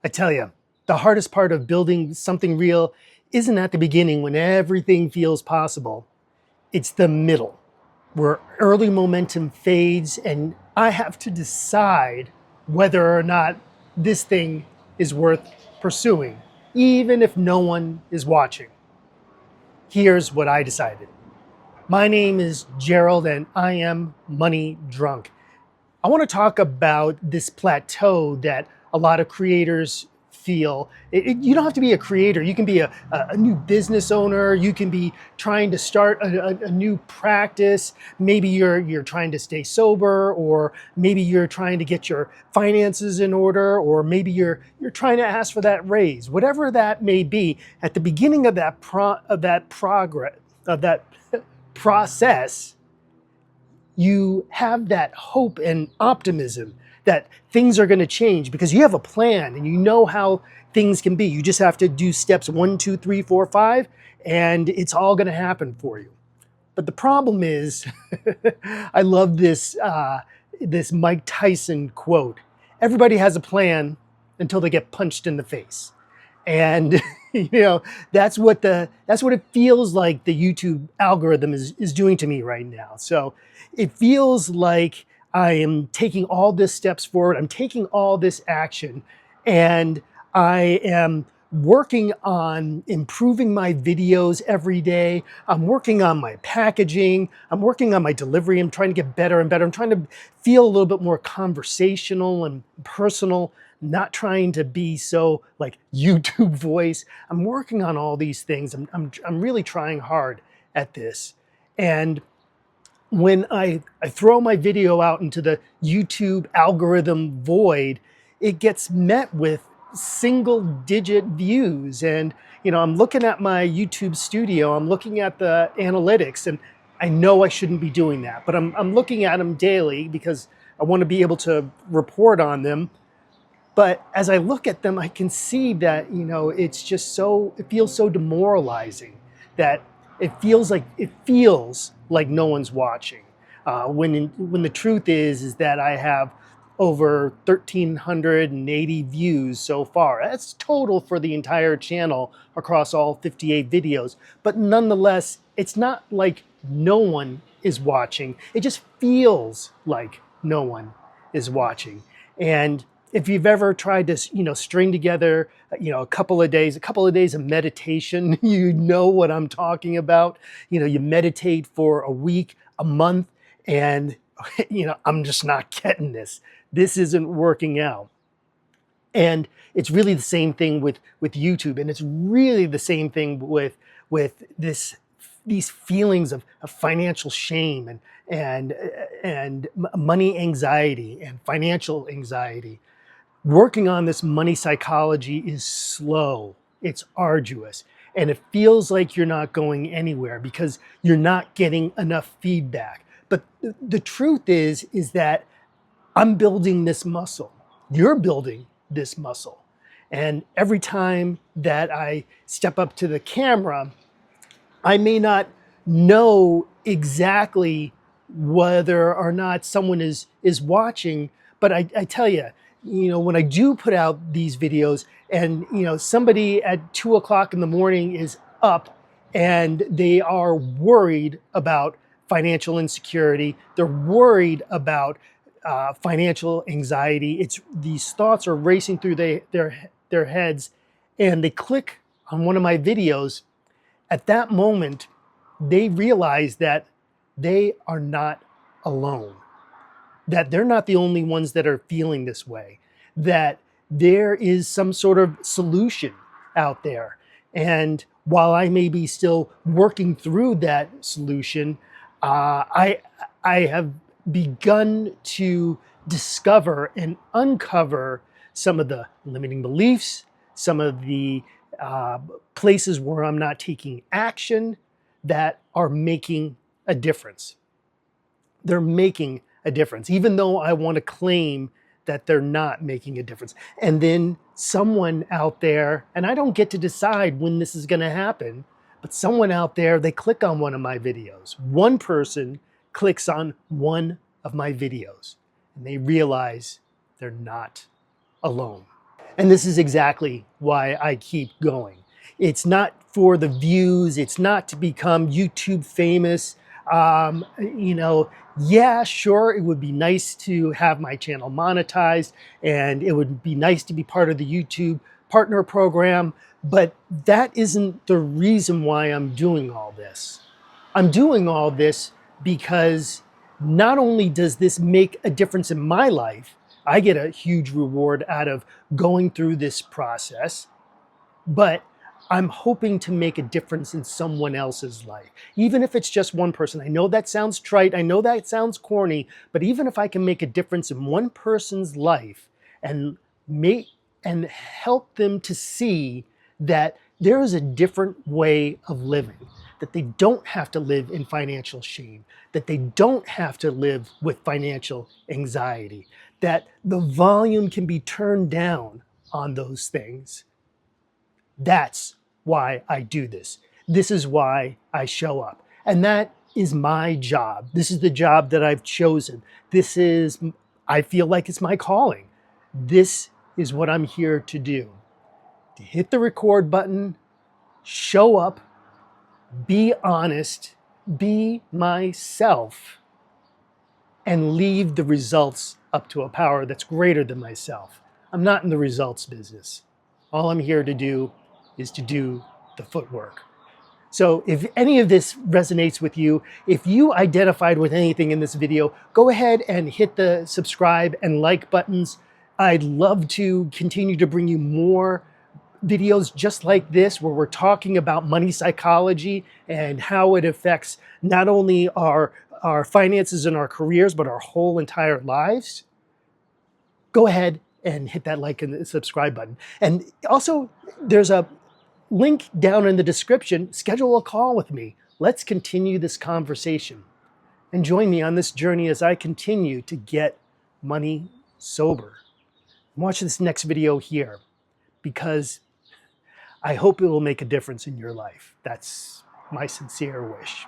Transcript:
I tell you, the hardest part of building something real isn't at the beginning when everything feels possible. It's the middle, where early momentum fades and I have to decide whether or not this thing is worth pursuing, even if no one is watching. Here's what I decided. My name is Gerald and I am money drunk. I want to talk about this plateau that a lot of creators feel. You don't have to be a creator. You can be a new business owner. You can be trying to start a new practice. Maybe you're trying to stay sober, or maybe you're trying to get your finances in order, or maybe you're trying to ask for that raise. Whatever that may be, at the beginning of that process, you have that hope and optimism that things are going to change because you have a plan and you know how things can be. You just have to do steps 1, 2, 3, 4, 5, and it's all going to happen for you. But the problem is, I love this Mike Tyson quote: "Everybody has a plan until they get punched in the face." And that's what it feels like the YouTube algorithm is doing to me right now. So it feels like I am taking all this steps forward. I'm taking all this action, and I am working on improving my videos every day. I'm working on my packaging. I'm working on my delivery. I'm trying to get better and better. I'm trying to feel a little bit more conversational and personal, not trying to be so like YouTube voice. I'm working on all these things. I'm really trying hard at this. And when I throw my video out into the YouTube algorithm void, it gets met with single digit views. And, I'm looking at my YouTube studio, I'm looking at the analytics, and I know I shouldn't be doing that, but I'm looking at them daily because I want to be able to report on them. But as I look at them, I can see that, it feels so demoralizing that it feels like no one's watching. When the truth is that I have over 1,380 views so far. That's total for the entire channel across all 58 videos. But nonetheless, it's not like no one is watching. It just feels like no one is watching. And if you've ever tried to, string together, a couple of days of meditation, you know what I'm talking about. You meditate for a week, a month, and, I'm just not getting this. This isn't working out. And it's really the same thing with YouTube. And it's really the same thing with these feelings of financial shame and money anxiety and financial anxiety. Working on this money psychology is slow, it's arduous, and it feels like you're not going anywhere because you're not getting enough feedback. But the truth is that I'm building this muscle. You're building this muscle. And every time that I step up to the camera, I may not know exactly whether or not someone is watching, but I tell you, when I do put out these videos and, somebody at 2 o'clock in the morning is up and they are worried about financial insecurity, they're worried about financial anxiety. These thoughts are racing through their heads, and they click on one of my videos. At that moment, they realize that they are not alone, that they're not the only ones that are feeling this way, that there is some sort of solution out there. And while I may be still working through that solution, I have begun to discover and uncover some of the limiting beliefs, some of the places where I'm not taking action that are making a difference. They're making a difference, even though I want to claim that they're not making a difference. And then someone out there, and I don't get to decide when this is going to happen, but someone out there, they click on one of my videos. One person clicks on one of my videos, and they realize they're not alone. And this is exactly why I keep going. It's not for the views. It's not to become YouTube famous. You know, yeah, sure, it would be nice to have my channel monetized, and it would be nice to be part of the YouTube partner program, but that isn't the reason why I'm doing all this. I'm doing all this because not only does this make a difference in my life, I get a huge reward out of going through this process, but I'm hoping to make a difference in someone else's life. Even if it's just one person. I know that sounds trite, I know that sounds corny, but even if I can make a difference in one person's life and make and help them to see that there is a different way of living, that they don't have to live in financial shame, that they don't have to live with financial anxiety, that the volume can be turned down on those things. That's why I do this. This is why I show up. And that is my job. This is the job that I've chosen. I feel like it's my calling. This is what I'm here to do. To hit the record button, show up, be honest, be myself, and leave the results up to a power that's greater than myself. I'm not in the results business. All I'm here to do is to do the footwork. So if any of this resonates with you, if you identified with anything in this video, go ahead and hit the subscribe and like buttons. I'd love to continue to bring you more videos just like this, where we're talking about money psychology and how it affects not only our finances and our careers, but our whole entire lives. Go ahead and hit that like and subscribe button. And also, there's a link down in the description. Schedule a call with me. Let's continue this conversation and join me on this journey as I continue to get money sober. Watch this next video here, because I hope it will make a difference in your life. That's my sincere wish.